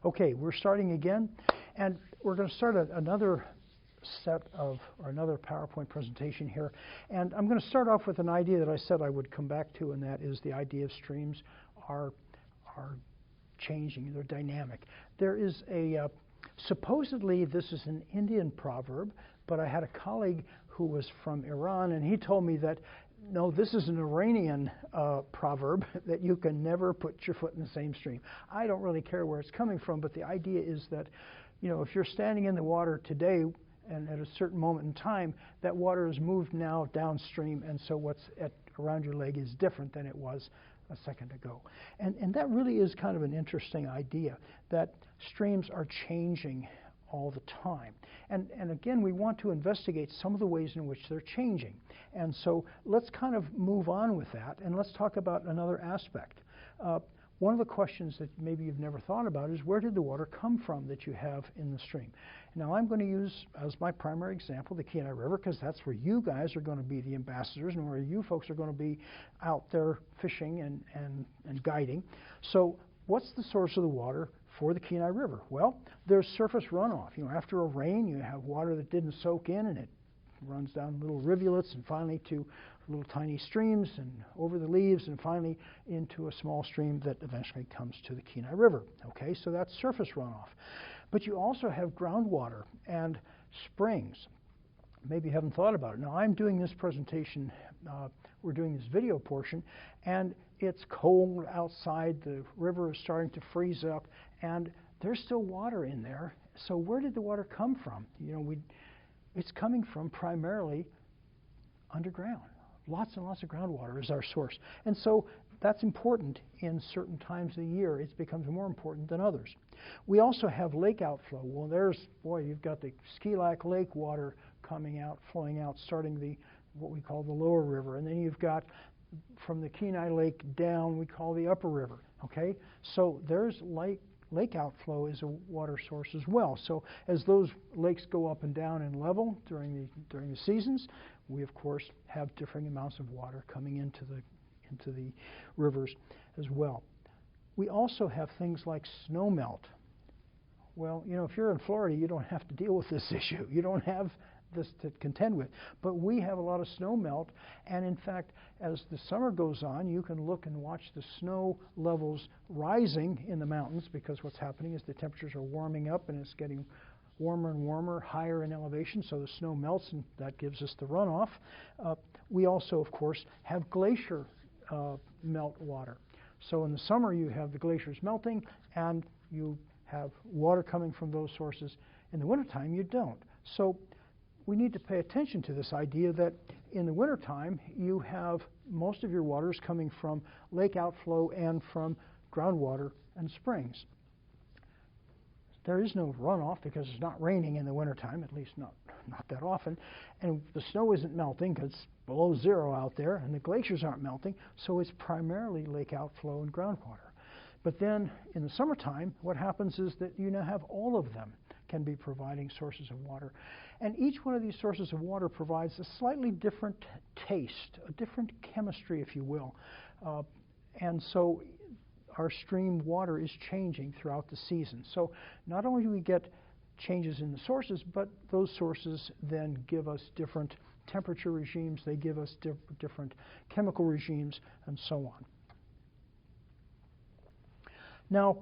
Okay, we're starting again, and we're going to start another set of, or another PowerPoint presentation here. And I'm going to start off with an idea that I said I would come back to, and that is the idea of streams are changing, they're dynamic. There is a, supposedly this is an Indian proverb, but I had a colleague who was from Iran, and he told me that no, this is an Iranian proverb, that you can never put your foot in the same stream. I don't really care where it's coming from, but the idea is that, you know, if you're standing in the water today and at a certain moment in time, that water has moved now downstream, and so what's around your leg is different than it was a second ago. And that really is kind of an interesting idea, that streams are changing all the time. And again, we want to investigate some of the ways in which they're changing. And so let's kind of move on with that, and let's talk about another aspect. One of the questions that maybe you've never thought about is, where did the water come from that you have in the stream? Now, I'm going to use as my primary example the Kenai River, because that's where you guys are going to be the ambassadors and where you folks are going to be out there fishing and guiding. So what's the source of the water for the Kenai River? Well, there's surface runoff. You know, after a rain, you have water that didn't soak in, and it runs down little rivulets and finally to little tiny streams and over the leaves and finally into a small stream that eventually comes to the Kenai River. Okay, so that's surface runoff. But you also have groundwater and springs. Maybe you haven't thought about it. Now, I'm doing this presentation, we're doing this video portion, and it's cold outside, the river is starting to freeze up, and there's still water in there. So where did the water come from? You know, it's coming from primarily underground. Lots and lots of groundwater is our source. And so that's important in certain times of the year. It becomes more important than others. We also have lake outflow. Well, there's, boy, you've got the Ski Lac Lake water coming out, flowing out, starting the, what we call the lower river. And then you've got from the Kenai Lake down, we call the upper river. Okay? So there's lake outflow is a water source as well. So as those lakes go up and down in level during the seasons, we of course have differing amounts of water coming into the rivers as well. We also have things like snow melt. Well, you know, if you're in Florida, you don't have to deal with this issue. You don't have this to contend with. But we have a lot of snow melt, and in fact, as the summer goes on, you can look and watch the snow levels rising in the mountains, because what's happening is the temperatures are warming up and it's getting warmer and warmer, higher in elevation, so the snow melts, and that gives us the runoff. We also, of course, have glacier melt water. So in the summer, you have the glaciers melting, and you have water coming from those sources. In the wintertime, you don't. So we need to pay attention to this idea that in the wintertime, you have most of your waters coming from lake outflow and from groundwater and springs. There is no runoff because it's not raining in the wintertime, at least not that often, and the snow isn't melting because it's below zero out there, and the glaciers aren't melting, so it's primarily lake outflow and groundwater. But then in the summertime, what happens is that you now have all of them can be providing sources of water. And each one of these sources of water provides a slightly different taste, a different chemistry, if you will. And so our stream water is changing throughout the season. So not only do we get changes in the sources, but those sources then give us different temperature regimes, they give us different chemical regimes, and so on. Now,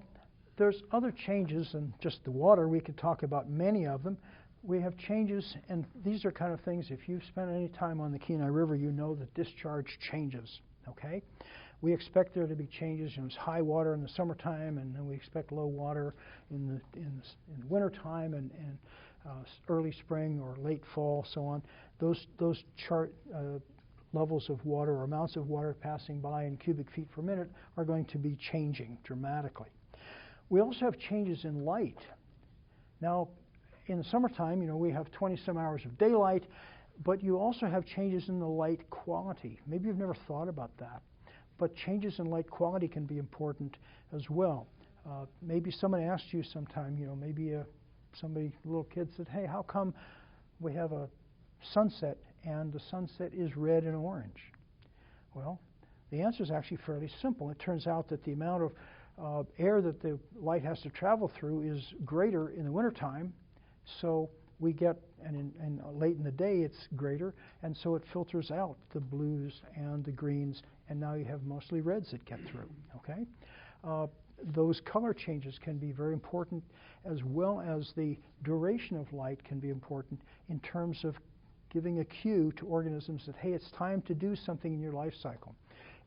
there's other changes than just the water. We could talk about many of them. We have changes, and these are kind of things, if you've spent any time on the Kenai River, you know that discharge changes, okay? We expect there to be changes. You know, it's high water in the summertime, and then we expect low water in the wintertime and early spring or late fall, so on. Those levels of water or amounts of water passing by in cubic feet per minute are going to be changing dramatically. We also have changes in light. Now, in the summertime, you know, we have 20-some hours of daylight, but you also have changes in the light quality. Maybe you've never thought about that, but changes in light quality can be important as well. Maybe someone asked you sometime, you know, maybe somebody, a little kid said, hey, how come we have a sunset and the sunset is red and orange? Well, the answer is actually fairly simple. It turns out that the amount of air that the light has to travel through is greater in the wintertime, so we get, and late in the day it's greater, and so it filters out the blues and the greens, and now you have mostly reds that get through, okay? Those color changes can be very important, as well as the duration of light can be important in terms of giving a cue to organisms that, hey, it's time to do something in your life cycle.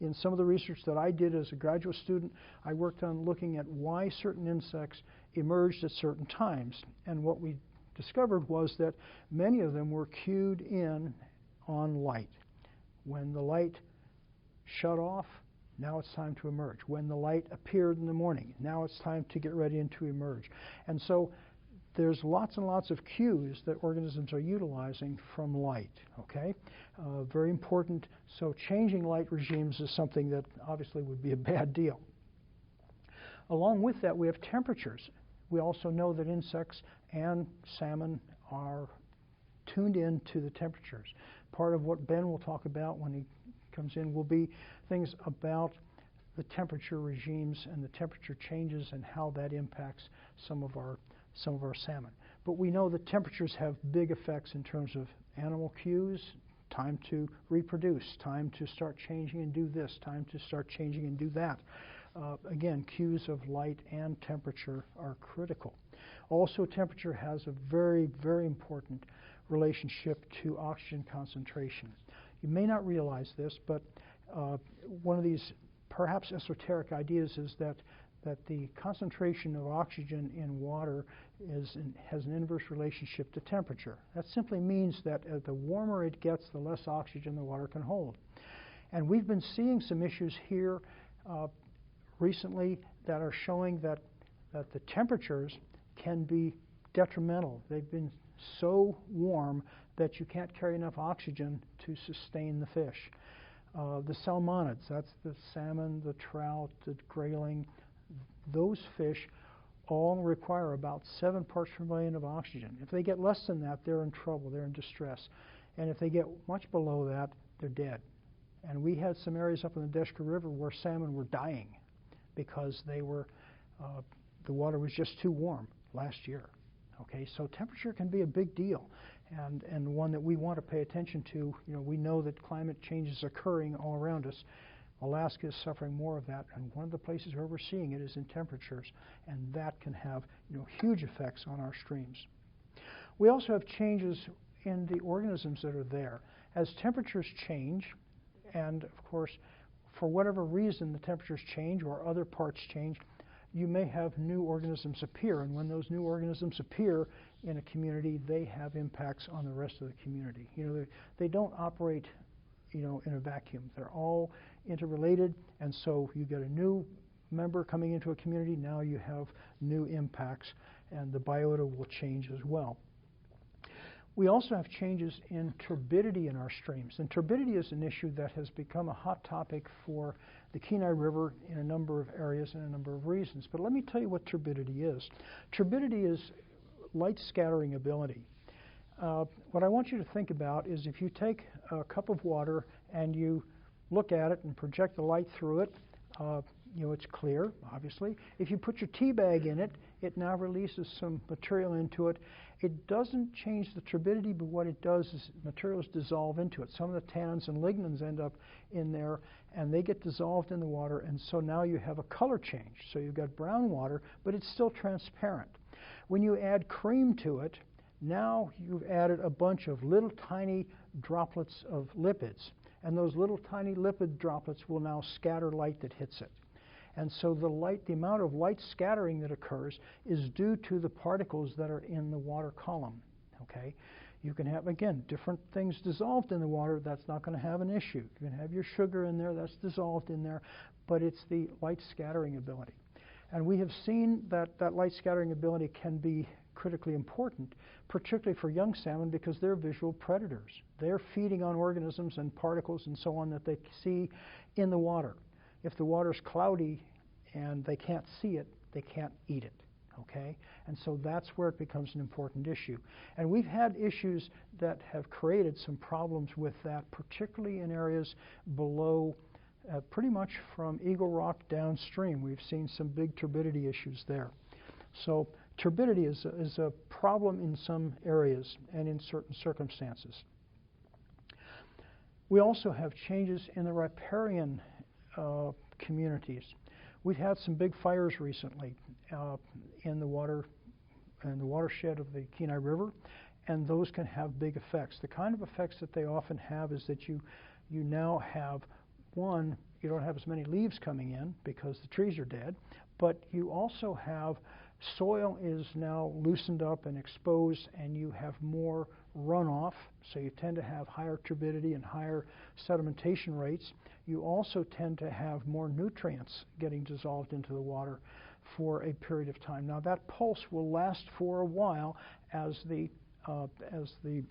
In some of the research that I did as a graduate student, I worked on looking at why certain insects emerged at certain times. And what we discovered was that many of them were cued in on light. When the light shut off, now it's time to emerge. When the light appeared in the morning, now it's time to get ready and to emerge. And so there's lots and lots of cues that organisms are utilizing from light, okay? Very important. So changing light regimes is something that obviously would be a bad deal. Along with that, we have temperatures. We also know that insects and salmon are tuned in to the temperatures. Part of what Ben will talk about when he comes in will be things about the temperature regimes and the temperature changes and how that impacts some of our salmon. But we know that temperatures have big effects in terms of animal cues, time to reproduce, time to start changing and do this, time to start changing and do that. Again, cues of light and temperature are critical. Also, temperature has a very, very important relationship to oxygen concentration. You may not realize this, but one of these perhaps esoteric ideas is that the concentration of oxygen in water has an inverse relationship to temperature. That simply means that the warmer it gets, the less oxygen the water can hold. And we've been seeing some issues here recently that are showing that the temperatures can be detrimental. They've been so warm that you can't carry enough oxygen to sustain the fish. The salmonids, that's the salmon, the trout, the grayling, those fish all require about 7 parts per million of oxygen. If they get less than that, they're in trouble, they're in distress. And if they get much below that, they're dead. And we had some areas up in the Discharge River where salmon were dying because they were, the water was just too warm last year. Okay, so temperature can be a big deal, and one that we want to pay attention to. You know, we know that climate change is occurring all around us. Alaska is suffering more of that, and one of the places where we're seeing it is in temperatures, and that can have, you know, huge effects on our streams. We also have changes in the organisms that are there. As temperatures change, and of course, for whatever reason the temperatures change or other parts change, you may have new organisms appear, and when those new organisms appear in a community, they have impacts on the rest of the community. You know, they don't operate, you know, in a vacuum. They're all interrelated, and so you get a new member coming into a community, now you have new impacts, and the biota will change as well. We also have changes in turbidity in our streams, and turbidity is an issue that has become a hot topic for the Kenai River in a number of areas and a number of reasons. But let me tell you what turbidity is. Turbidity is light scattering ability. What I want you to think about is if you take a cup of water and you look at it and project the light through it, you know, it's clear, obviously. If you put your tea bag in it, it now releases some material into it. It doesn't change the turbidity, but what it does is materials dissolve into it. Some of the tannins and lignins end up in there, and they get dissolved in the water, and so now you have a color change. So you've got brown water, but it's still transparent. When you add cream to it, now you've added a bunch of little tiny droplets of lipids, and those little tiny lipid droplets will now scatter light that hits it. And so the amount of light scattering that occurs is due to the particles that are in the water column. Okay, you can have, again, different things dissolved in the water. That's not going to have an issue. You can have your sugar in there, that's dissolved in there, but it's the light scattering ability. And we have seen that that light scattering ability can be critically important, particularly for young salmon, because they're visual predators. They're feeding on organisms and particles and so on that they see in the water. If the water's cloudy and they can't see it, they can't eat it, okay? And so that's where it becomes an important issue. And we've had issues that have created some problems with that, particularly in areas below pretty much from Eagle Rock downstream. We've seen some big turbidity issues there. So turbidity is a problem in some areas and in certain circumstances. We also have changes in the riparian communities. We've had some big fires recently in the watershed of the Kenai River, and those can have big effects. The kind of effects that they often have is that you now have, one, you don't have as many leaves coming in because the trees are dead, but you also have soil is now loosened up and exposed, and you have more runoff, so you tend to have higher turbidity and higher sedimentation rates. You also tend to have more nutrients getting dissolved into the water for a period of time. Now that pulse will last for a while as the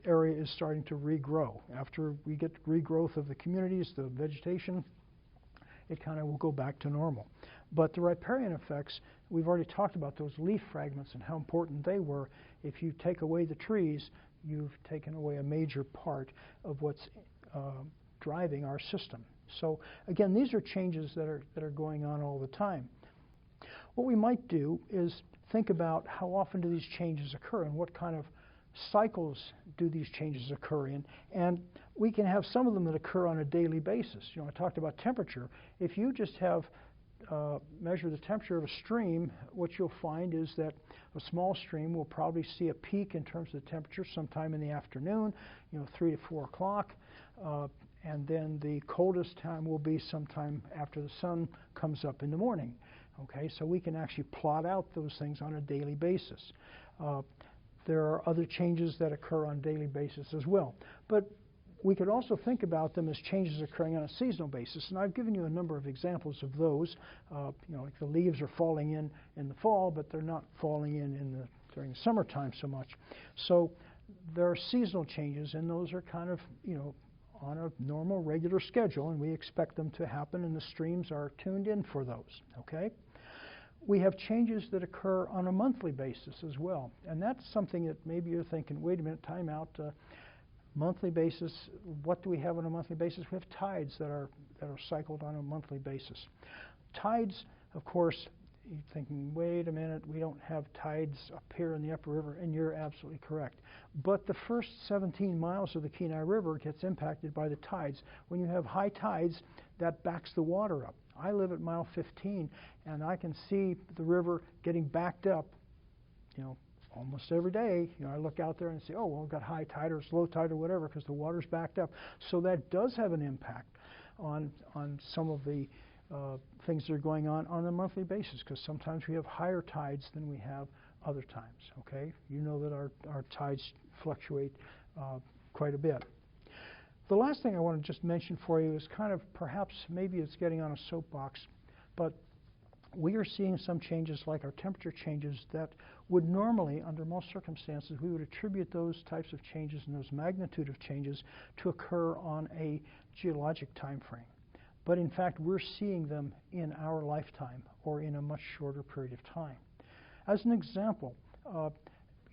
area is starting to regrow. After we get regrowth of the communities, the vegetation, it kind of will go back to normal. But the riparian effects, we've already talked about those leaf fragments and how important they were. If you take away the trees, you've taken away a major part of what's driving our system. So again, these are changes that are going on all the time. What we might do is think about how often do these changes occur and what kind of cycles do these changes occur in. And we can have some of them that occur on a daily basis. You know, I talked about temperature. If you just have measure the temperature of a stream, what you'll find is that a small stream will probably see a peak in terms of the temperature sometime in the afternoon, 3 to 4 o'clock, and then the coldest time will be sometime after the sun comes up in the morning. Okay, so we can actually plot out those things on a daily basis. There are other changes that occur on a daily basis as well. But we could also think about them as changes occurring on a seasonal basis. And I've given you a number of examples of those. Like the leaves are falling in the fall, but they're not falling during the summertime so much. So there are seasonal changes, and those are kind of, on a normal, regular schedule, and we expect them to happen, and the streams are tuned in for those, okay? We have changes that occur on a monthly basis as well, and that's something that maybe you're thinking, wait a minute, time out, monthly basis, what do we have on a monthly basis? We have tides that are cycled on a monthly basis. Tides, of course, you're thinking, wait a minute, we don't have tides up here in the upper river, and you're absolutely correct. But the first 17 miles of the Kenai River gets impacted by the tides. When you have high tides, that backs the water up. I live at mile 15, and I can see the river getting backed up, almost every day. I look out there and say, oh, well, we've got high tide or low tide or whatever because the water's backed up. So that does have an impact on some of the things that are going on a monthly basis, because sometimes we have higher tides than we have other times, okay? You know that our tides fluctuate quite a bit. The last thing I want to just mention for you is kind of perhaps maybe it's getting on a soapbox, but we are seeing some changes like our temperature changes that would normally, under most circumstances, we would attribute those types of changes and those magnitude of changes to occur on a geologic time frame. But in fact, we're seeing them in our lifetime or in a much shorter period of time. As an example,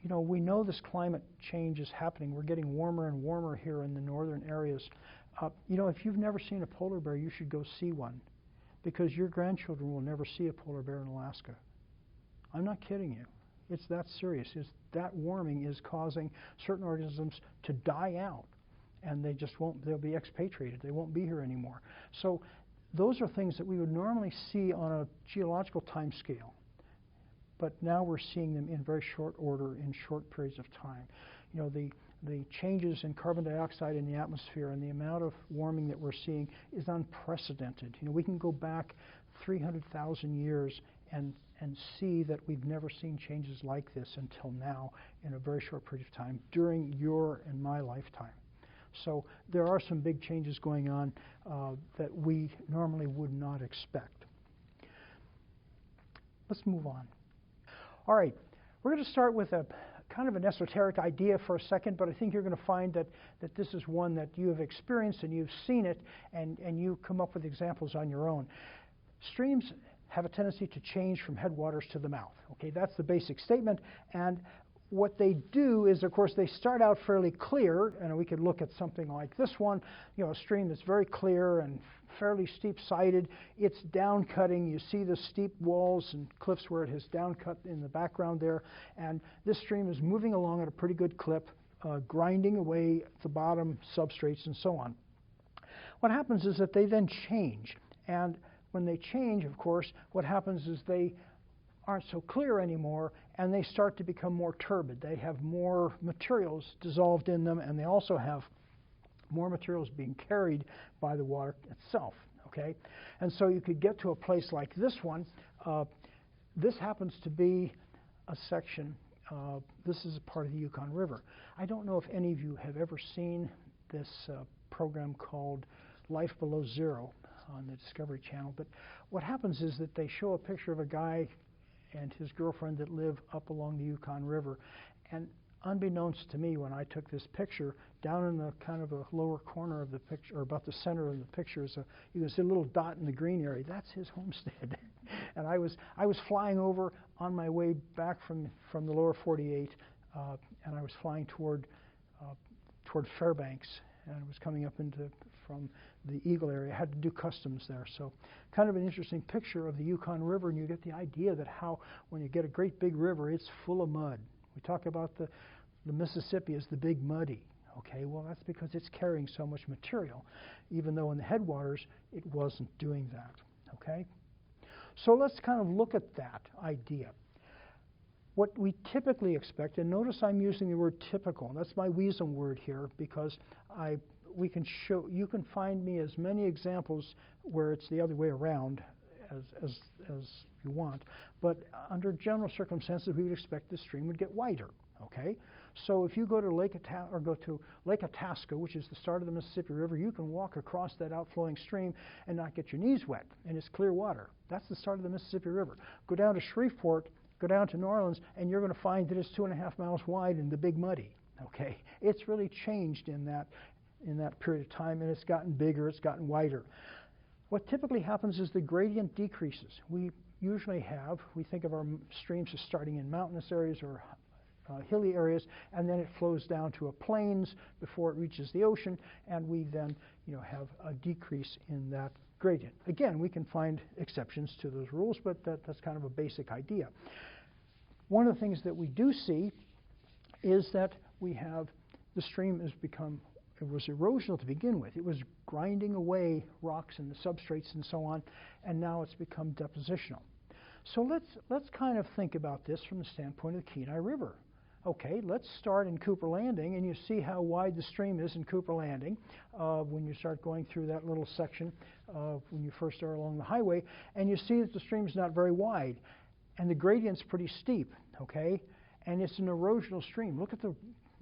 we know this climate change is happening. We're getting warmer and warmer here in the northern areas. If you've never seen a polar bear, you should go see one, because your grandchildren will never see a polar bear in Alaska. I'm not kidding you. It's that serious. That warming is causing certain organisms to die out, and they just won't, they'll be expatriated. They won't be here anymore. So those are things that we would normally see on a geological time scale, but now we're seeing them in very short order in short periods of time. The changes in carbon dioxide in the atmosphere and the amount of warming that we're seeing is unprecedented. We can go back 300,000 years and see that we've never seen changes like this until now in a very short period of time during your and my lifetime. So there are some big changes going on that we normally would not expect. Let's move on. All right, we're going to start with a kind of an esoteric idea for a second, but I think you're going to find that this is one that you have experienced and you've seen it, and you come up with examples on your own. Streams have a tendency to change from headwaters to the mouth. Okay, that's the basic statement, and what they do is, of course, they start out fairly clear, and we could look at something like this one, you know, a stream that's very clear and fairly steep-sided. It's down-cutting. You see the steep walls and cliffs where it has down-cut in the background there, and this stream is moving along at a pretty good clip, grinding away at the bottom substrates and so on. What happens is that they then change, and when they change, of course, what happens is they aren't so clear anymore, and they start to become more turbid. They have more materials dissolved in them, and they also have more materials being carried by the water itself, okay? And so you could get to a place like this one. This happens to be a section, this is a part of the Yukon River. I don't know if any of you have ever seen this program called Life Below Zero on the Discovery Channel, but what happens is that they show a picture of a guy and his girlfriend that live up along the Yukon River. And unbeknownst to me, when I took this picture, down in the kind of a lower corner of the picture, or about the center of the picture, you can see a little dot in the green area. That's his homestead. And I was flying over on my way back from the lower 48, and I was flying toward Fairbanks, and I was coming up from the Eagle area. I had to do customs there, so kind of an interesting picture of the Yukon River, and you get the idea that how when you get a great big river, it's full of mud. We talk about the Mississippi as the Big Muddy. Okay, well, that's because it's carrying so much material, even though in the headwaters it wasn't doing that. Okay, so let's kind of look at that idea. What we typically expect, and notice I'm using the word typical, and that's my Weasel word here because you can find me as many examples where it's the other way around as you want, but under general circumstances we would expect the stream would get wider. Okay, so if you go to Lake Itasca, which is the start of the Mississippi River, you can walk across that outflowing stream and not get your knees wet, and it's clear water. That's the start of the Mississippi River. Go down to Shreveport, go down to New Orleans, and you're going to find that it's 2.5 miles wide in the Big Muddy. Okay, it's really changed in that period of time, and it's gotten bigger, it's gotten wider. What typically happens is the gradient decreases. We think of our streams as starting in mountainous areas or hilly areas, and then it flows down to a plains before it reaches the ocean, and we then have a decrease in that gradient. Again, we can find exceptions to those rules, but that's kind of a basic idea. One of the things that we do see is that we have the stream it was erosional to begin with. It was grinding away rocks and the substrates and so on, and now it's become depositional. So let's kind of think about this from the standpoint of the Kenai River. Okay, let's start in Cooper Landing, and you see how wide the stream is in Cooper Landing when you start going through that little section when you first are along the highway, and you see that the stream is not very wide, and the gradient's pretty steep, okay? And it's an erosional stream. Look at the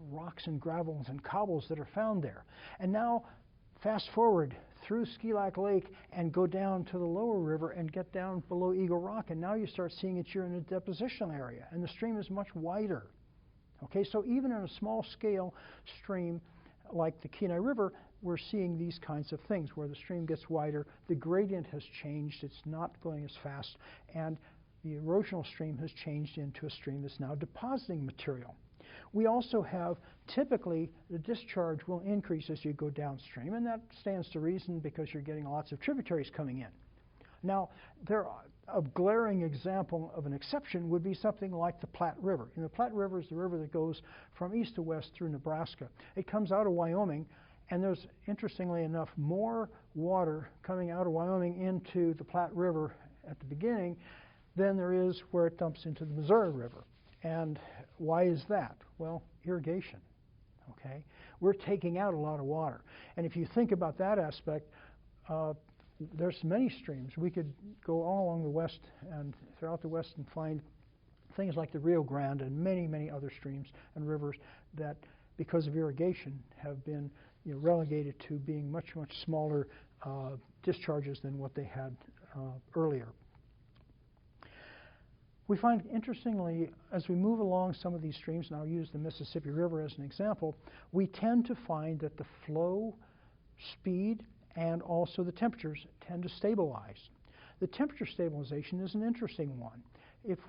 rocks and gravels and cobbles that are found there. And now, fast forward through Ski Lac Lake and go down to the lower river and get down below Eagle Rock, and now you start seeing that you're in a depositional area, and the stream is much wider. Okay, so even in a small scale stream like the Kenai River, we're seeing these kinds of things where the stream gets wider, the gradient has changed, it's not going as fast, and the erosional stream has changed into a stream that's now depositing material. We also have, typically, the discharge will increase as you go downstream, and that stands to reason because you're getting lots of tributaries coming in. Now, a glaring example of an exception would be something like the Platte River. And the Platte River is the river that goes from east to west through Nebraska. It comes out of Wyoming, and there's, interestingly enough, more water coming out of Wyoming into the Platte River at the beginning than there is where it dumps into the Missouri River. And why is that? Well, irrigation. Okay, we're taking out a lot of water. And if you think about that aspect, there's many streams. We could go all along the west and throughout the west and find things like the Rio Grande and many, many other streams and rivers that, because of irrigation, have been relegated to being much, much smaller discharges than what they had earlier. We find, interestingly, as we move along some of these streams, and I'll use the Mississippi River as an example, we tend to find that the flow, speed, and also the temperatures tend to stabilize. The temperature stabilization is an interesting one if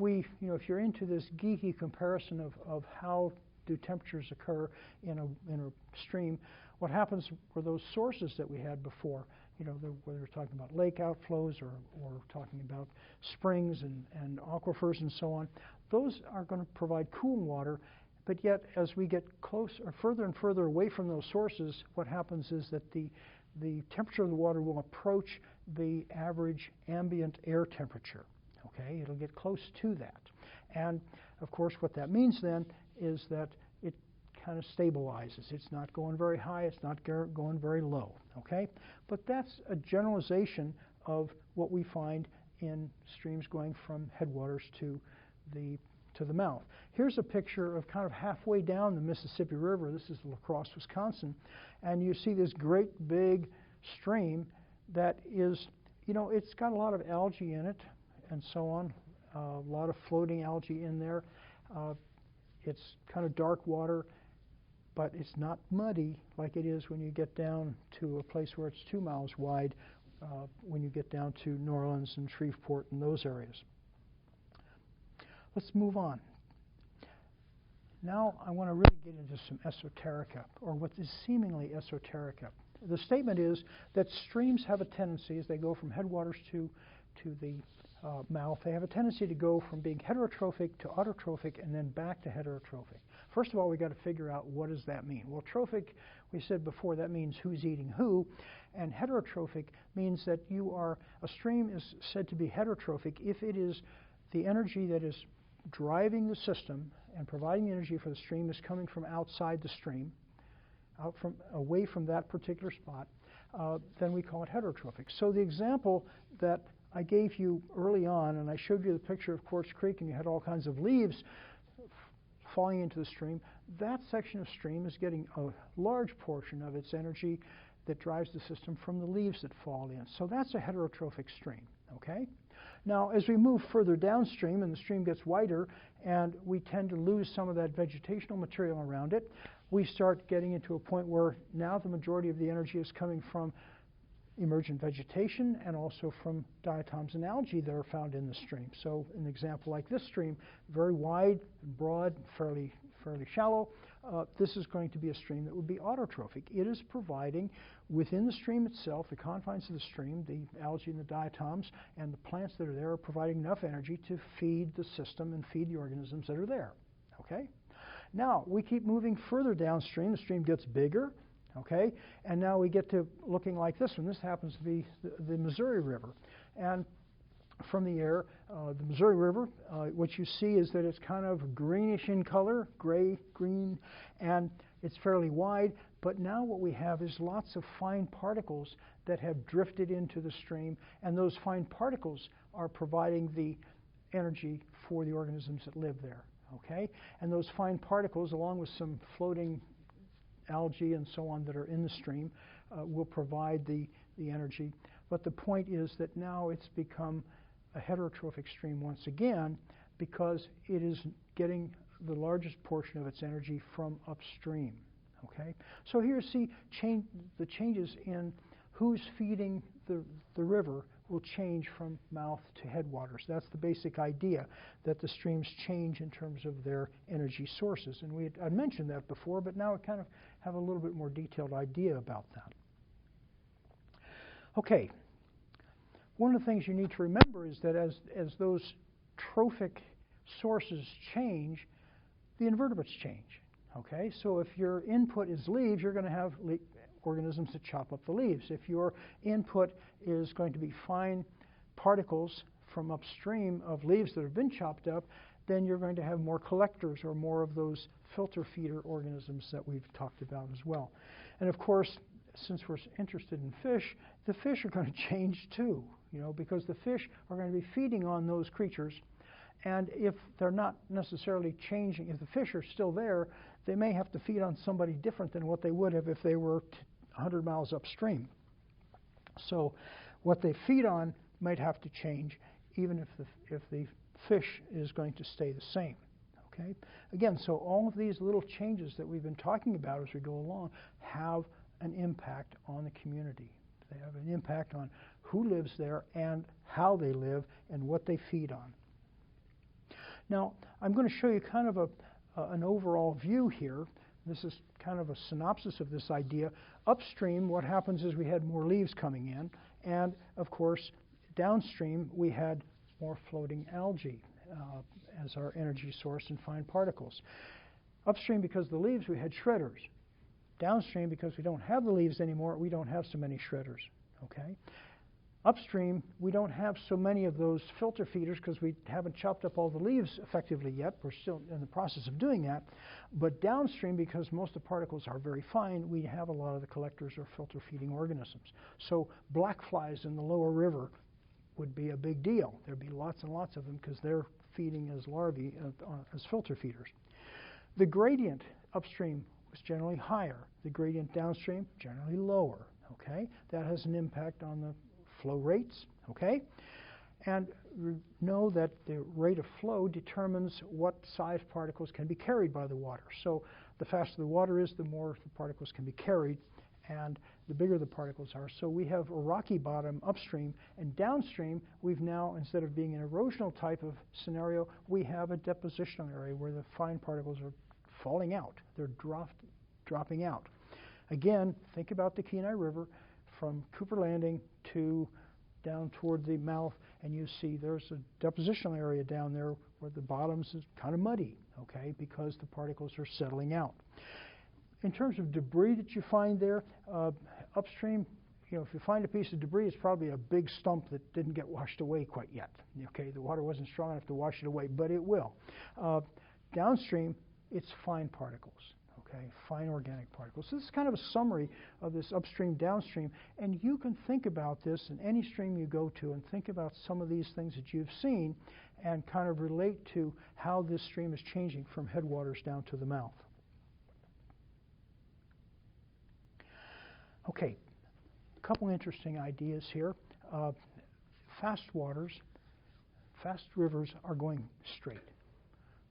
you're into this geeky comparison of how do temperatures occur in a stream, what happens were those sources that we had before, whether we're talking about lake outflows or talking about springs and aquifers and so on, those are going to provide cooling water. But yet, as we get further and further away from those sources, what happens is that the temperature of the water will approach the average ambient air temperature. Okay, it'll get close to that. And of course, what that means then is that it kind of stabilizes. It's not going very high, it's not going very low. Okay, but that's a generalization of what we find in streams going from headwaters to the mouth. Here's a picture of kind of halfway down the Mississippi River. This is La Crosse, Wisconsin, and you see this great big stream that is, it's got a lot of algae in it and so on, a lot of floating algae in there. It's kind of dark water, but it's not muddy like it is when you get down to a place where it's 2 miles wide, when you get down to New Orleans and Shreveport and those areas. Let's move on. Now I want to really get into some esoterica, or what is seemingly esoterica. The statement is that streams have a tendency, as they go from headwaters to the mouth, they have a tendency to go from being heterotrophic to autotrophic and then back to heterotrophic. First of all, we've got to figure out, what does that mean? Well, trophic, we said before, that means who's eating who, and heterotrophic means that a stream is said to be heterotrophic if it is the energy that is driving the system and providing the energy for the stream is coming from outside the stream, away from that particular spot, then we call it heterotrophic. So the example that I gave you early on, and I showed you the picture of Quartz Creek, and you had all kinds of leaves falling into the stream, that section of stream is getting a large portion of its energy that drives the system from the leaves that fall in. So that's a heterotrophic stream, okay? Now, as we move further downstream and the stream gets wider and we tend to lose some of that vegetational material around it, we start getting into a point where now the majority of the energy is coming from emergent vegetation and also from diatoms and algae that are found in the stream. So an example like this stream, very wide, broad, fairly shallow, this is going to be a stream that would be autotrophic. It is providing, within the stream itself, the confines of the stream, the algae and the diatoms and the plants that are there are providing enough energy to feed the system and feed the organisms that are there. Okay? Now, we keep moving further downstream. The stream gets bigger. Okay? And now we get to looking like this one. This happens to be the Missouri River. And from the air, the Missouri River, what you see is that it's kind of greenish in color, gray, green, and it's fairly wide. But now what we have is lots of fine particles that have drifted into the stream, and those fine particles are providing the energy for the organisms that live there. Okay? And those fine particles, along with some floating algae and so on that are in the stream, will provide the energy. But the point is that now it's become a heterotrophic stream once again, because it is getting the largest portion of its energy from upstream. Okay? So here you see the changes in who's feeding the river will change from mouth to headwaters. That's the basic idea, that the streams change in terms of their energy sources. And I mentioned that before, but now we kind of have a little bit more detailed idea about that. Okay. One of the things you need to remember is that as those trophic sources change, the invertebrates change. Okay? So if your input is leaves, you're going to have organisms that chop up the leaves. If your input is going to be fine particles from upstream of leaves that have been chopped up, then you're going to have more collectors or more of those filter feeder organisms that we've talked about as well. And of course, since we're interested in fish, the fish are going to change too, because the fish are going to be feeding on those creatures. And if they're not necessarily changing, if the fish are still there, they may have to feed on somebody different than what they would have if they were 100 miles upstream. So what they feed on might have to change, even if the fish is going to stay the same. Okay? Again, so all of these little changes that we've been talking about as we go along have an impact on the community. They have an impact on who lives there and how they live and what they feed on. Now, I'm going to show you kind of an overall view here. This is kind of a synopsis of this idea. Upstream, what happens is we had more leaves coming in, and of course, downstream, we had more floating algae as our energy source and fine particles. Upstream, because of the leaves, we had shredders. Downstream, because we don't have the leaves anymore, we don't have so many shredders. Okay? Upstream, we don't have so many of those filter feeders because we haven't chopped up all the leaves effectively yet. We're still in the process of doing that. But downstream, because most of the particles are very fine, we have a lot of the collectors or filter feeding organisms. So black flies in the lower river would be a big deal. There'd be lots and lots of them because they're feeding as larvae, as filter feeders. The gradient upstream was generally higher. The gradient downstream, generally lower. Okay? That has an impact on the flow rates, okay? And we know that the rate of flow determines what size particles can be carried by the water. So the faster the water is, the more the particles can be carried, and the bigger the particles are. So we have a rocky bottom upstream, and downstream, we've now, instead of being an erosional type of scenario, we have a depositional area where the fine particles are falling out. They're dropping out. Again, think about the Kenai River from Cooper Landing to down toward the mouth, and you see there's a depositional area down there where the bottoms is kind of muddy, okay, because the particles are settling out. In terms of debris that you find there, upstream, you know, if you find a piece of debris, it's probably a big stump that didn't get washed away quite yet. Okay, the water wasn't strong enough to wash it away, but it will. Downstream, it's fine particles. Okay, fine organic particles. So this is kind of a summary of this upstream, downstream, and you can think about this in any stream you go to and think about some of these things that you've seen and kind of relate to how this stream is changing from headwaters down to the mouth. Okay, a couple interesting ideas here. Fast waters, fast rivers are going straight.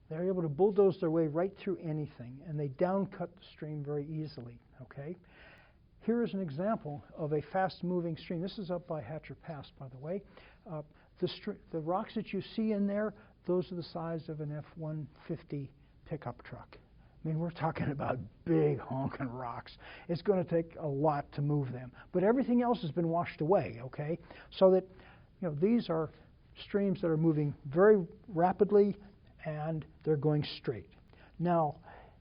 They're able to bulldoze their way right through anything, and they downcut the stream very easily, okay? Here is an example of a fast-moving stream. This is up by Hatcher Pass, by the way. The rocks that you see in there, those are the size of an F-150 pickup truck. I mean, we're talking about big honking rocks. It's going to take a lot to move them. But everything else has been washed away, okay? So that, you know, these are streams that are moving very rapidly, and they're going straight. Now,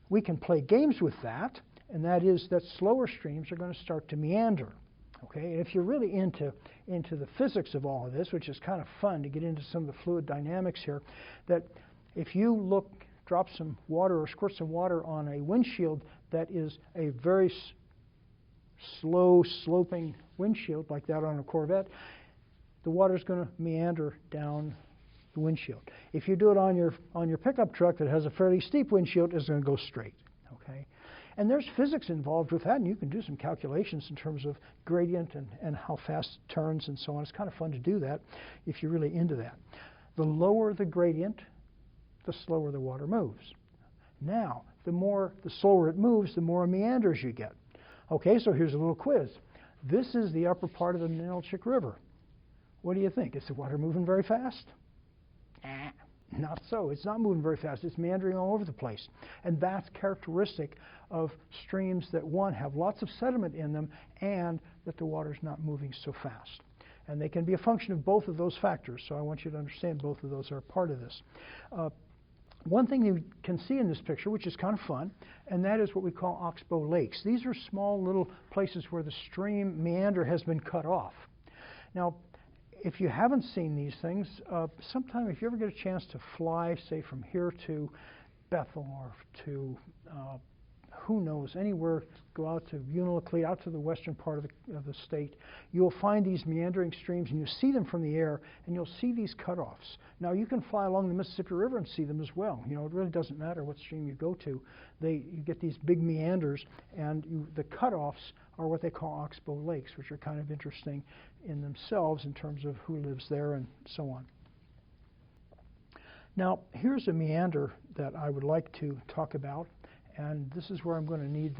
we can play games with that, and that is that slower streams are going to start to meander. Okay, and if you're really into the physics of all of this, which is kind of fun to get into some of the fluid dynamics here, that if you drop some water or squirt some water on a windshield that is a very slow sloping windshield like that on a Corvette, the water is going to meander down the windshield. If you do it on your pickup truck that has a fairly steep windshield, it's going to go straight. Okay, and there's physics involved with that, and you can do some calculations in terms of gradient and how fast it turns and so on. It's kind of fun to do that if you're really into that. The lower the gradient, the slower the water moves. Now, the slower it moves, the more meanders you get. Okay, so here's a little quiz. This is the upper part of the Ninilchik River. What do you think? Is the water moving very fast? Not so. It's not moving very fast. It's meandering all over the place. And that's characteristic of streams that, one, have lots of sediment in them and that the water's not moving so fast. And they can be a function of both of those factors. So I want you to understand both of those are part of this. One thing you can see in this picture, which is kind of fun, and that is what we call Oxbow Lakes. These are small little places where the stream meander has been cut off. Now, if you haven't seen these things, sometime if you ever get a chance to fly, say from here to Bethel or to who knows, anywhere, go out to Unalakleet, out to the western part of the state, you'll find these meandering streams, and you see them from the air, and you'll see these cutoffs. Now, you can fly along the Mississippi River and see them as well. You know, it really doesn't matter what stream you go to. You get these big meanders, and the cutoffs are what they call Oxbow Lakes, which are kind of interesting in themselves in terms of who lives there and so on. Now, here's a meander that I would like to talk about. And this is where I'm going to need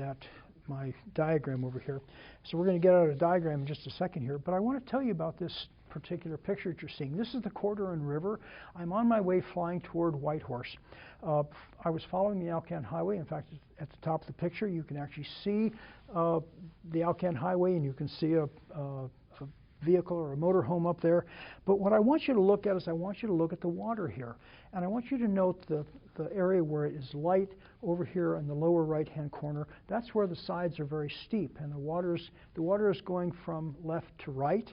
my diagram over here. So we're going to get out a diagram in just a second here. But I want to tell you about this particular picture that you're seeing. This is the Corduroy River. I'm on my way flying toward Whitehorse. I was following the Alcan Highway. In fact, at the top of the picture, you can actually see the Alcan Highway, and you can see a vehicle or a motorhome up there. But what I want you to look at is I want you to look at the water here. And I want you to note the area where it is light over here in the lower right-hand corner. That's where the sides are very steep, and the water is going from left to right.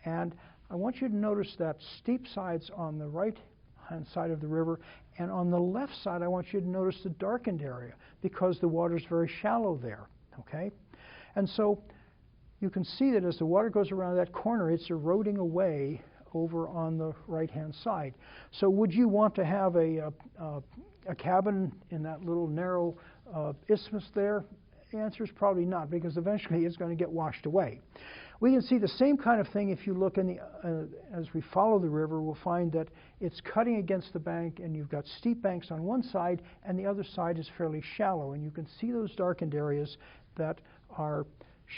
And I want you to notice that steep sides on the right-hand side of the river, and on the left side I want you to notice the darkened area because the water is very shallow there. Okay? And so you can see that as the water goes around that corner, it's eroding away over on the right-hand side. So would you want to have a cabin in that little narrow isthmus there? The answer is probably not, because eventually it's going to get washed away. We can see the same kind of thing if you look in the, as we follow the river, we'll find that it's cutting against the bank, and you've got steep banks on one side, and the other side is fairly shallow. And you can see those darkened areas that are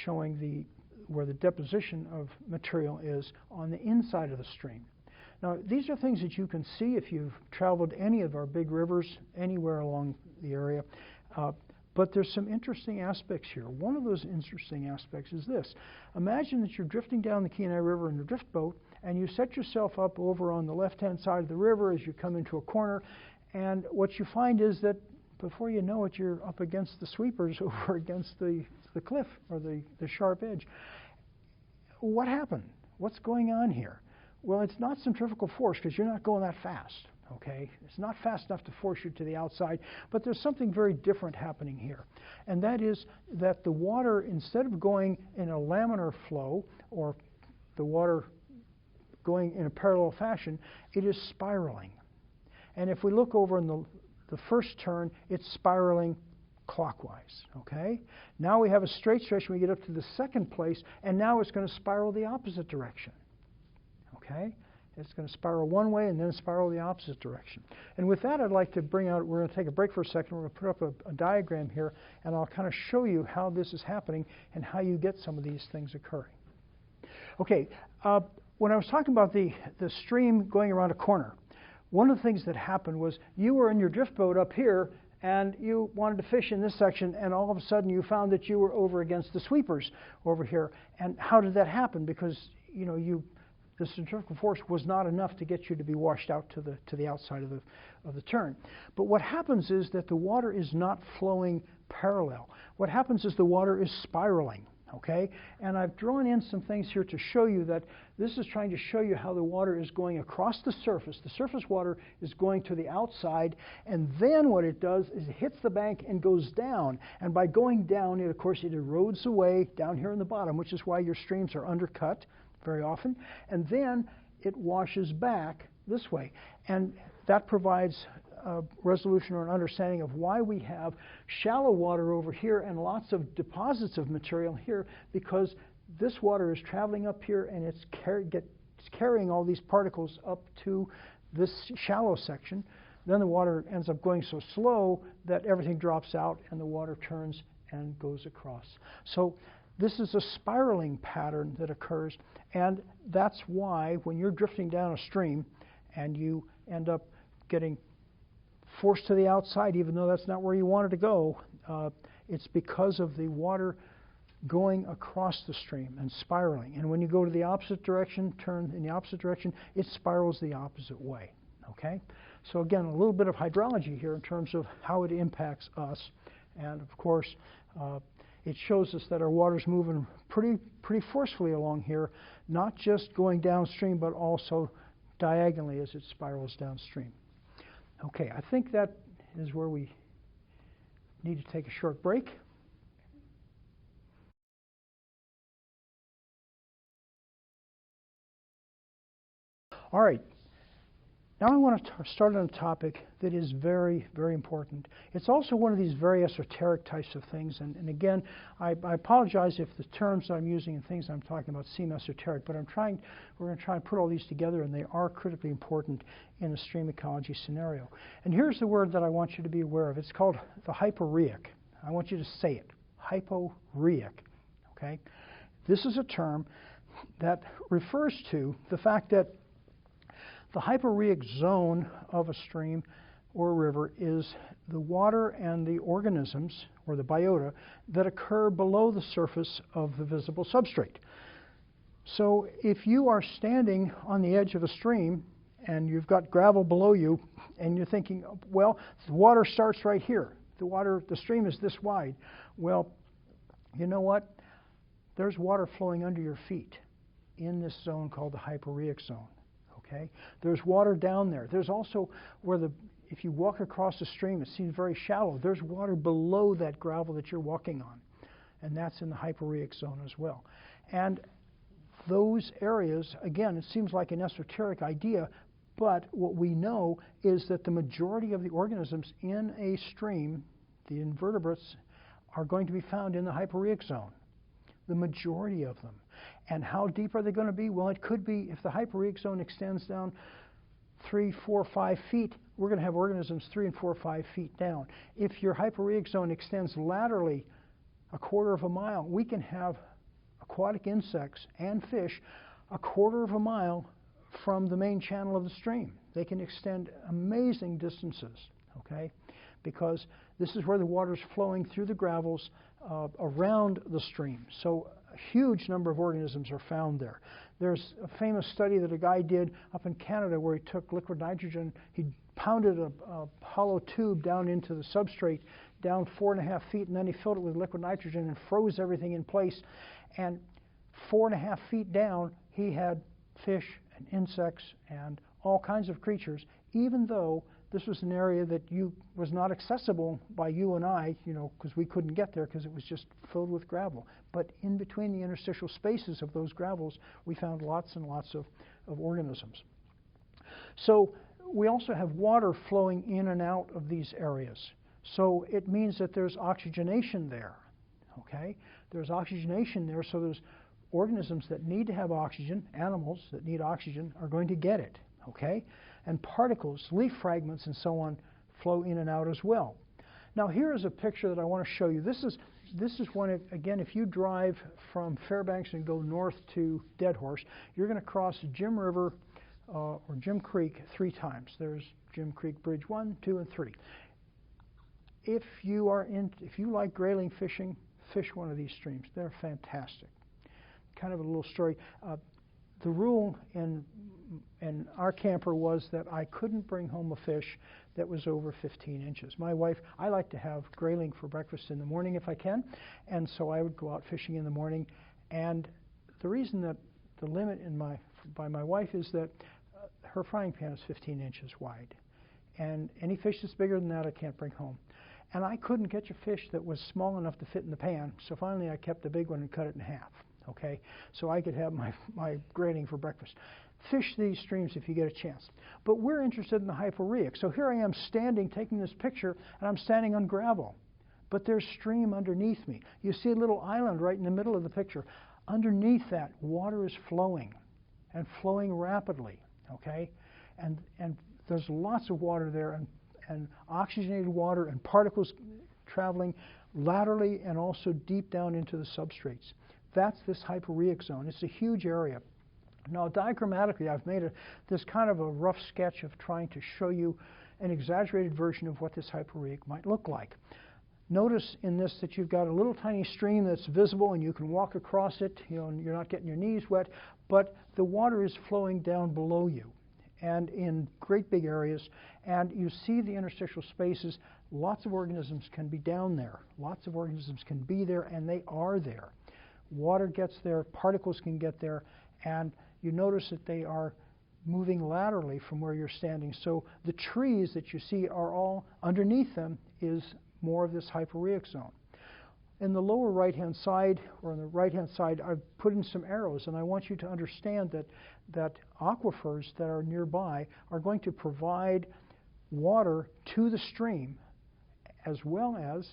showing where the deposition of material is on the inside of the stream. Now, these are things that you can see if you've traveled any of our big rivers anywhere along the area. But there's some interesting aspects here. One of those interesting aspects is this. Imagine that you're drifting down the Kenai River in a drift boat, and you set yourself up over on the left-hand side of the river as you come into a corner, and what you find is that before you know it, you're up against the sweepers over against the cliff or the sharp edge. What happened? What's going on here? Well, it's not centrifugal force, because you're not going that fast. Okay? It's not fast enough to force you to the outside, but there's something very different happening here. And that is that the water, instead of going in a laminar flow, or the water going in a parallel fashion, it is spiraling. And if we look over in the first turn, it's spiraling clockwise. Okay? Now we have a straight stretch when we get up to the second place, and now it's going to spiral the opposite direction. Okay? It's going to spiral one way and then spiral the opposite direction. And with that, I'd like to bring out, we're going to take a break for a second. We're going to put up a diagram here, and I'll kind of show you how this is happening and how you get some of these things occurring. Okay, when I was talking about the stream going around a corner, one of the things that happened was you were in your drift boat up here, and you wanted to fish in this section, and all of a sudden you found that you were over against the sweepers over here. And how did that happen? Because, you know, the centrifugal force was not enough to get you to be washed out to the outside of the turn. But what happens is that the water is not flowing parallel. What happens is the water is spiraling. Okay? And I've drawn in some things here to show you that this is trying to show you how the water is going across the surface. The surface water is going to the outside, and then what it does is it hits the bank and goes down. And by going down, of course, it erodes away down here in the bottom, which is why your streams are undercut very often. And then it washes back this way. And that provides a resolution or an understanding of why we have shallow water over here and lots of deposits of material here, because this water is traveling up here and it's carrying all these particles up to this shallow section. Then the water ends up going so slow that everything drops out and the water turns and goes across. So this is a spiraling pattern that occurs, and that's why when you're drifting down a stream and you end up getting forced to the outside, even though that's not where you wanted to go, it's because of the water going across the stream and spiraling. And when you go to the opposite direction, turn in the opposite direction, it spirals the opposite way. Okay? So again, a little bit of hydrology here in terms of how it impacts us. And of course, it shows us that our water's moving pretty forcefully along here, not just going downstream, but also diagonally as it spirals downstream. Okay, I think that is where we need to take a short break. All right. Now I want to start on a topic that is very, very important. It's also one of these very esoteric types of things. And again, I apologize if the terms that I'm using and things I'm talking about seem esoteric, but we're going to try and put all these together, and they are critically important in a stream ecology scenario. And here's the word that I want you to be aware of. It's called the hyporheic. I want you to say it. Hyporheic. Okay? This is a term that refers to the fact that the hyporheic zone of a stream or a river is the water and the organisms, or the biota, that occur below the surface of the visible substrate. So if you are standing on the edge of a stream and you've got gravel below you and you're thinking, well, the water starts right here. The stream is this wide. Well, you know what? There's water flowing under your feet in this zone called the hyporheic zone. Okay? There's water down there. There's also if you walk across the stream, it seems very shallow. There's water below that gravel that you're walking on, and that's in the hyporheic zone as well. And those areas, again, it seems like an esoteric idea, but what we know is that the majority of the organisms in a stream, the invertebrates, are going to be found in the hyporheic zone. The majority of them. And how deep are they going to be? Well, it could be, if the hyporheic zone extends down 3, 4, 5 feet, we're going to have organisms 3 and 4, 5 feet down. If your hyporheic zone extends laterally a quarter of a mile, we can have aquatic insects and fish a quarter of a mile from the main channel of the stream. They can extend amazing distances, okay? Because this is where the water is flowing through the gravels around the stream. So a huge number of organisms are found there. There's a famous study that a guy did up in Canada where he took liquid nitrogen, he pounded a hollow tube down into the substrate, down 4.5 feet, and then he filled it with liquid nitrogen and froze everything in place. And 4.5 feet down, he had fish and insects and all kinds of creatures, even though this was an area that was not accessible by you and I, because we couldn't get there because it was just filled with gravel. But in between the interstitial spaces of those gravels, we found lots and lots of organisms. So we also have water flowing in and out of these areas. So it means that there's oxygenation there, okay? There's oxygenation there, so there's organisms that need to have oxygen, animals that need oxygen are going to get it, okay? And particles, leaf fragments, and so on flow in and out as well. Now here is a picture that I want to show you. This is one, again, if you drive from Fairbanks and go north to Deadhorse, you're going to cross Jim River or Jim Creek 3 times. There's Jim Creek Bridge 1, 2, and 3. If you like grayling fishing, fish one of these streams. They're fantastic. Kind of a little story. The rule in our camper was that I couldn't bring home a fish that was over 15 inches. My wife, I like to have grayling for breakfast in the morning if I can, and so I would go out fishing in the morning. And the reason that the limit by my wife is that her frying pan is 15 inches wide, and any fish that's bigger than that I can't bring home. And I couldn't catch a fish that was small enough to fit in the pan, so finally I kept the big one and cut it in half. Okay, so I could have my grayling for breakfast. Fish these streams if you get a chance. But we're interested in the hyporheic. So here I am standing, taking this picture, and I'm standing on gravel. But there's stream underneath me. You see a little island right in the middle of the picture. Underneath that, water is flowing, and flowing rapidly. Okay, and there's lots of water there, and oxygenated water and particles traveling laterally and also deep down into the substrates. That's this hyporheic zone. It's a huge area. Now, diagrammatically, I've made this kind of a rough sketch of trying to show you an exaggerated version of what this hyporheic might look like. Notice in this that you've got a little tiny stream that's visible and you can walk across it, and you're not getting your knees wet, but the water is flowing down below you and in great big areas, and you see the interstitial spaces. Lots of organisms can be down there. Lots of organisms can be there, and they are there. Water gets there, particles can get there, and you notice that they are moving laterally from where you're standing. So the trees that you see are all, underneath them is more of this hyporheic zone. In the lower right-hand side, or on the right-hand side, I've put in some arrows, and I want you to understand that aquifers that are nearby are going to provide water to the stream, as well as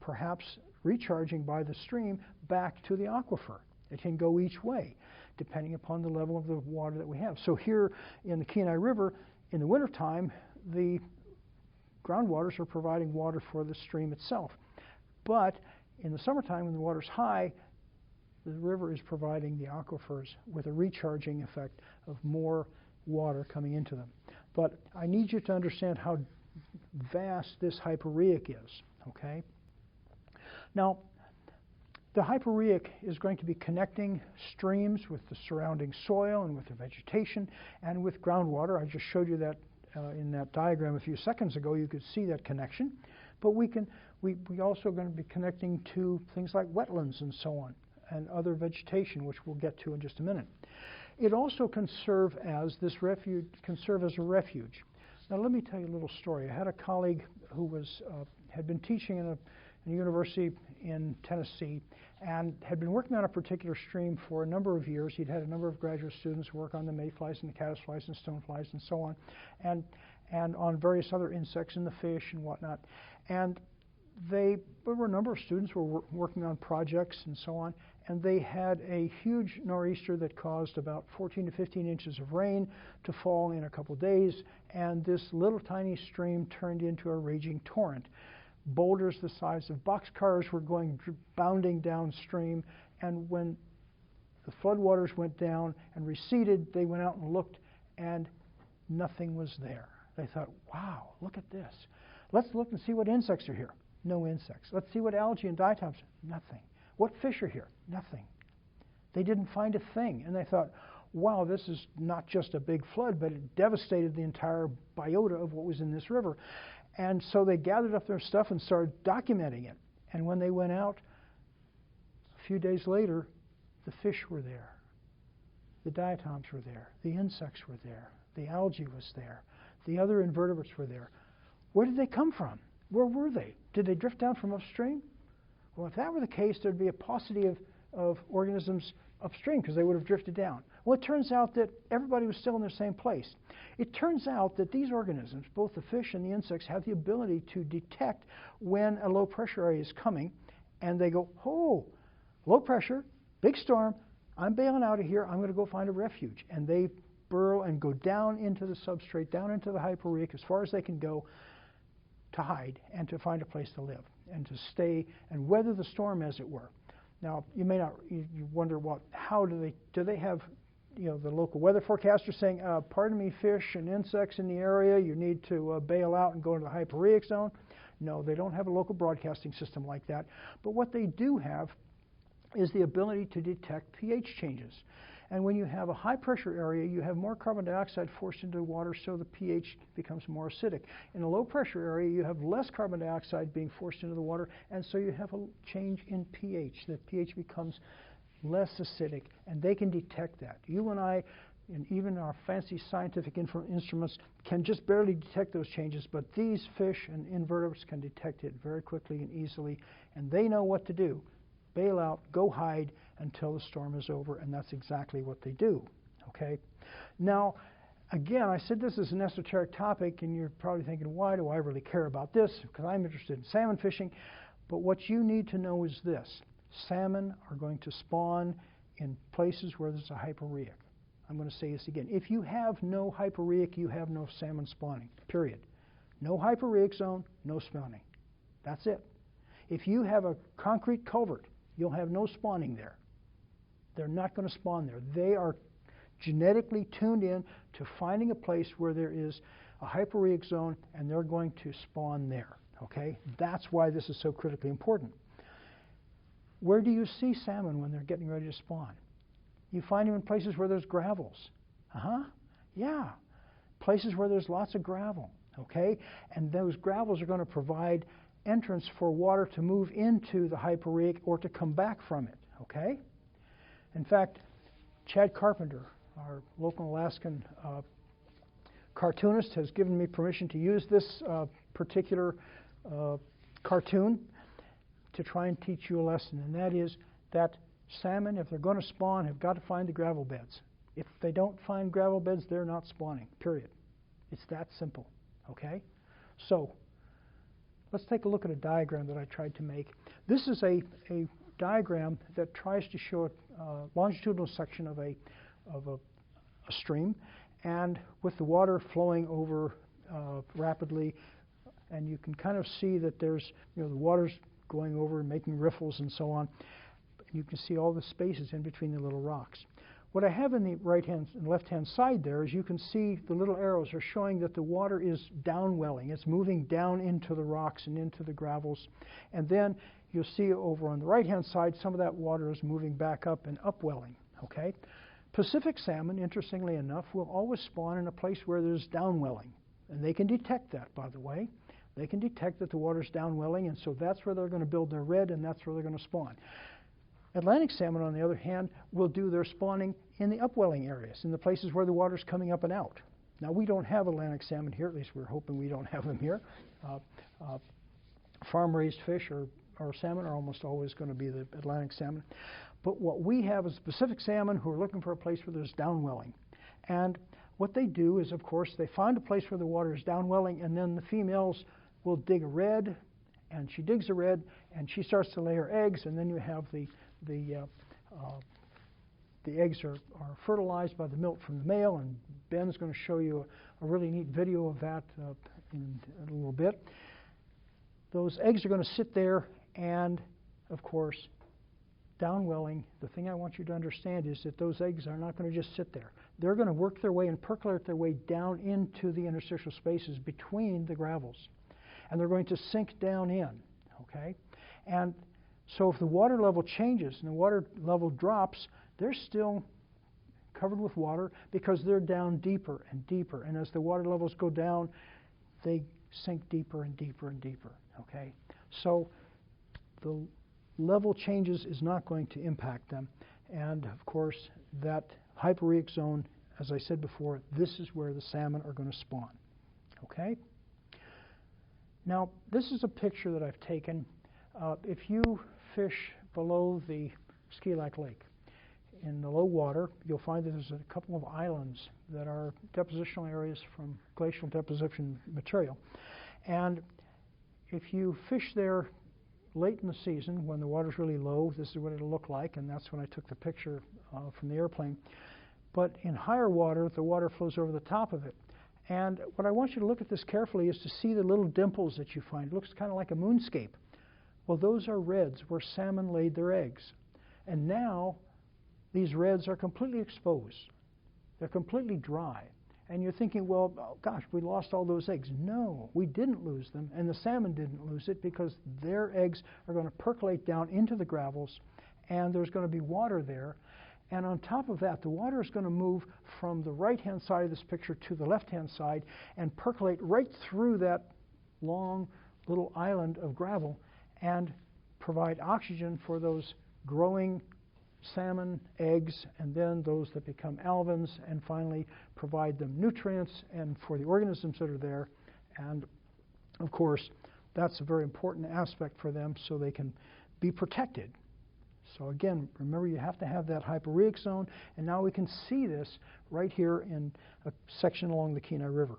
perhaps recharging by the stream back to the aquifer. It can go each way, depending upon the level of the water that we have. So here in the Kenai River, in the wintertime, the groundwaters are providing water for the stream itself. But in the summertime, when the water's high, the river is providing the aquifers with a recharging effect of more water coming into them. But I need you to understand how vast this hyporheic is, okay? Now, the hyporheic is going to be connecting streams with the surrounding soil and with the vegetation and with groundwater. I just showed you that in that diagram a few seconds ago. You could see that connection. But we also going to be connecting to things like wetlands and so on, and other vegetation, which we'll get to in just a minute. It also can serve as this refuge, can serve as a refuge. Now let me tell you a little story. I had a colleague who was had been teaching in a university in Tennessee and had been working on a particular stream for a number of years. He'd had a number of graduate students work on the mayflies and the caddisflies and stoneflies and so on, and on various other insects and the fish and whatnot. And there were a number of students who were working on projects and so on, and they had a huge nor'easter that caused about 14 to 15 inches of rain to fall in a couple days, and this little tiny stream turned into a raging torrent. Boulders the size of boxcars were going bounding downstream, and when the floodwaters went down and receded, they went out and looked, and nothing was there. They thought, wow, look at this. Let's look and see what insects are here. No insects. Let's see what algae and diatoms. Nothing. What fish are here? Nothing. They didn't find a thing, and they thought, wow, this is not just a big flood, but it devastated the entire biota of what was in this river. And so they gathered up their stuff and started documenting it. And when they went out, a few days later, the fish were there. The diatoms were there. The insects were there. The algae was there. The other invertebrates were there. Where did they come from? Where were they? Did they drift down from upstream? Well, if that were the case, there'd be a paucity of organisms upstream because they would have drifted down. Well, it turns out that everybody was still in the same place. It turns out that these organisms, both the fish and the insects, have the ability to detect when a low pressure area is coming, and they go, oh, low pressure, big storm, I'm bailing out of here, I'm going to go find a refuge. And they burrow and go down into the substrate, down into the hyporheic as far as they can go to hide and to find a place to live and to stay and weather the storm, as it were. Now, you may not, you wonder, well, how do they have, the local weather forecaster saying, pardon me, fish and insects in the area, you need to bail out and go into the hyporheic zone? No, they don't have a local broadcasting system like that. But what they do have is the ability to detect pH changes. And when you have a high pressure area, you have more carbon dioxide forced into the water, so the pH becomes more acidic. In a low pressure area, you have less carbon dioxide being forced into the water, and so you have a change in pH. The pH becomes less acidic, and they can detect that. You and I, and even our fancy scientific instruments, can just barely detect those changes, but these fish and invertebrates can detect it very quickly and easily, and they know what to do. Bail out, go hide until the storm is over, and that's exactly what they do, okay? Now, again, I said this is an esoteric topic, and you're probably thinking, why do I really care about this? Because I'm interested in salmon fishing. But what you need to know is this. Salmon are going to spawn in places where there's a hyporheic. I'm going to say this again. If you have no hyporheic, you have no salmon spawning, period. No hyporheic zone, no spawning. That's it. If you have a concrete culvert, you'll have no spawning there. They're not going to spawn there. They are genetically tuned in to finding a place where there is a hyporheic zone, and they're going to spawn there, okay? That's why this is so critically important. Where do you see salmon when they're getting ready to spawn? You find them in places where there's gravels. Yeah, places where there's lots of gravel, okay? And those gravels are going to provide entrance for water to move into the hyporheic or to come back from it, okay? In fact, Chad Carpenter, our local Alaskan cartoonist, has given me permission to use this particular cartoon to try and teach you a lesson, and that is that salmon, if they're going to spawn, have got to find the gravel beds. If they don't find gravel beds, they're not spawning, period. It's that simple, okay? So, let's take a look at a diagram that I tried to make. This is a diagram that tries to show a longitudinal section of a stream, and with the water flowing over rapidly, and you can kind of see that there's, the water's going over and making riffles and so on. You can see all the spaces in between the little rocks. What I have in the right-hand and left-hand side there is you can see the little arrows are showing that the water is downwelling. It's moving down into the rocks and into the gravels. And then you'll see over on the right-hand side, some of that water is moving back up and upwelling. Okay? Pacific salmon, interestingly enough, will always spawn in a place where there's downwelling. And they can detect that, by the way. They can detect that the water's downwelling, and so that's where they're going to build their redd, and that's where they're going to spawn. Atlantic salmon, on the other hand, will do their spawning in the upwelling areas, in the places where the water's coming up and out. Now, we don't have Atlantic salmon here, at least we're hoping we don't have them here. Farm-raised fish or salmon are almost always going to be the Atlantic salmon. But what we have is Pacific salmon who are looking for a place where there's downwelling. And what they do is, of course, they find a place where the water is downwelling, and then the females will dig a redd, and she digs a redd, and she starts to lay her eggs, and then you have the eggs are fertilized by the milk from the male, and Ben's going to show you a really neat video of that in a little bit. Those eggs are going to sit there, and of course, downwelling, the thing I want you to understand is that those eggs are not going to just sit there. They're going to work their way and percolate their way down into the interstitial spaces between the gravels. And they're going to sink down in, okay? And so if the water level changes and the water level drops, they're still covered with water because they're down deeper and deeper. And as the water levels go down, they sink deeper and deeper and deeper, okay? So the level changes is not going to impact them. And of course, that hyporheic zone, as I said before, this is where the salmon are going to spawn, okay? Now, this is a picture that I've taken. If you fish below the Ski Lac Lake in the low water, you'll find that there's a couple of islands that are depositional areas from glacial deposition material. And if you fish there late in the season, when the water's really low, this is what it'll look like, and that's when I took the picture from the airplane. But in higher water, the water flows over the top of it. And what I want you to look at this carefully is to see the little dimples that you find. It looks kind of like a moonscape. Well, those are redds where salmon laid their eggs. And now these redds are completely exposed. They're completely dry. And you're thinking, well, oh, gosh, we lost all those eggs. No, we didn't lose them, and the salmon didn't lose it because their eggs are going to percolate down into the gravels, and there's going to be water there. And on top of that, the water is going to move from the right-hand side of this picture to the left-hand side and percolate right through that long little island of gravel and provide oxygen for those growing salmon eggs, and then those that become alevins, and finally provide them nutrients and for the organisms that are there. And of course, that's a very important aspect for them so they can be protected. So again, remember, you have to have that hyporheic zone, and now we can see this right here in a section along the Kenai River.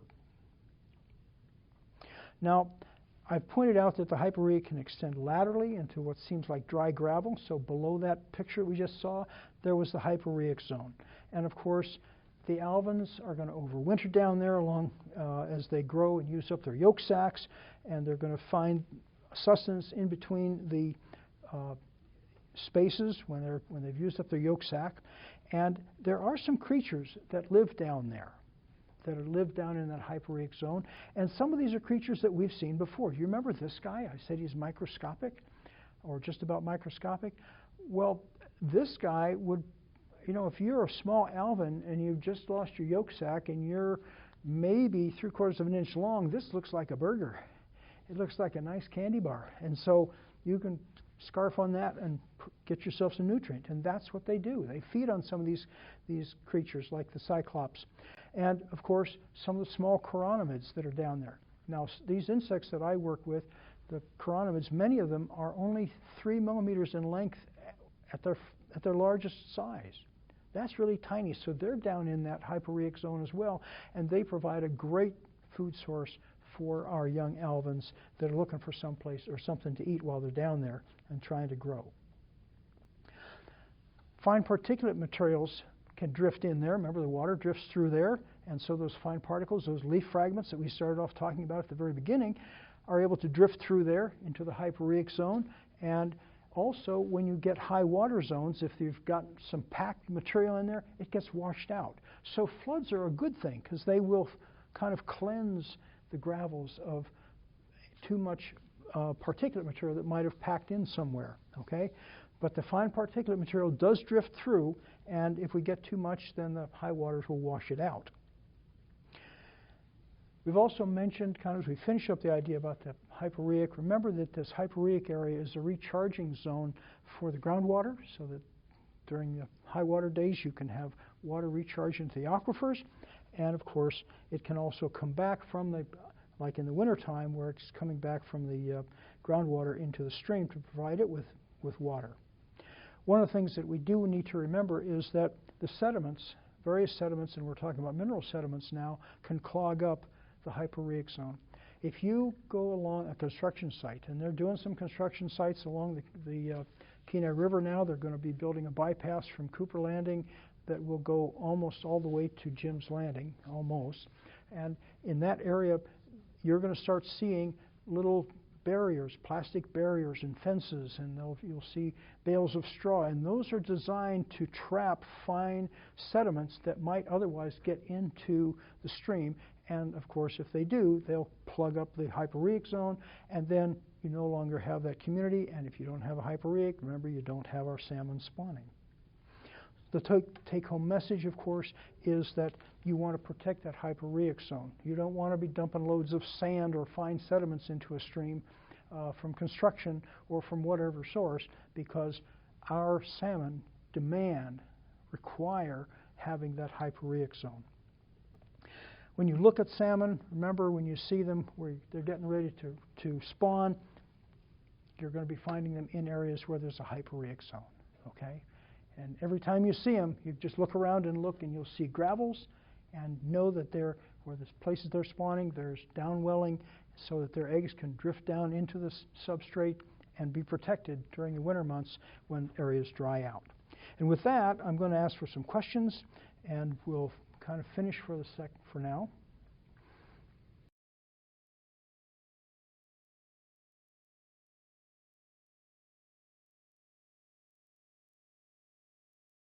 Now, I've pointed out that the hyporheic can extend laterally into what seems like dry gravel. So below that picture we just saw, there was the hyporheic zone. And of course, the alevins are going to overwinter down there along as they grow and use up their yolk sacs, and they're going to find sustenance in between the spaces when they've used up their yolk sac. And there are some creatures that live down there, that live down in that hyporheic zone. And some of these are creatures that we've seen before. You remember this guy? I said he's microscopic, or just about microscopic. Well, this guy would, you know, if you're a small alevin and you've just lost your yolk sac and you're maybe 3/4 of an inch long, this looks like a burger. It looks like a nice candy bar. And so you can scarf on that and get yourself some nutrient. And that's what they do. They feed on some of these creatures like the cyclops. And of course, some of the small chironomids that are down there. Now, these insects that I work with, the chironomids, many of them are only 3 millimeters in length at their largest size. That's really tiny. So they're down in that hyporheic zone as well, and they provide a great food source for our young alevins that are looking for someplace or something to eat while they're down there and trying to grow. Fine particulate materials can drift in there. Remember, the water drifts through there, and so those fine particles, those leaf fragments that we started off talking about at the very beginning, are able to drift through there into the hyporheic zone. And Also, when you get high water zones, if you've got some packed material in there, it gets washed out. So floods are a good thing because they will kind of cleanse the gravels of too much particulate material that might have packed in somewhere, okay? But the fine particulate material does drift through, and if we get too much, then the high waters will wash it out. We've also mentioned, kind of as we finish up the idea about the hyporheic, remember that this hyporheic area is a recharging zone for the groundwater, so that during the high water days you can have water recharge into the aquifers, and of course it can also come back from the, like in the wintertime where it's coming back from the groundwater into the stream to provide it with water. One of the things that we do need to remember is that the sediments, various sediments, and we're talking about mineral sediments now, can clog up the hyporheic zone. If you go along a construction site, and they're doing some construction sites along the Kenai River now, they're going to be building a bypass from Cooper Landing that will go almost all the way to Jim's Landing, almost. And in that area, you're going to start seeing little barriers, plastic barriers and fences, and you'll see bales of straw, and those are designed to trap fine sediments that might otherwise get into the stream. And of course, if they do, they'll plug up the hyporheic zone, and then you no longer have that community. And if you don't have a hyporheic, remember, you don't have our salmon spawning. The take-home message, of course, is that you want to protect that hyporheic zone. You don't want to be dumping loads of sand or fine sediments into a stream from construction or from whatever source, because our salmon require having that hyporheic zone. When you look at salmon, remember when you see them where they're getting ready to spawn, you're going to be finding them in areas where there's a hyporheic zone, okay? And every time you see them, you just look around and look, and you'll see gravels, and know that where the places they're spawning, there's downwelling, so that their eggs can drift down into the substrate and be protected during the winter months when areas dry out. And with that, I'm going to ask for some questions, and we'll kind of finish for now.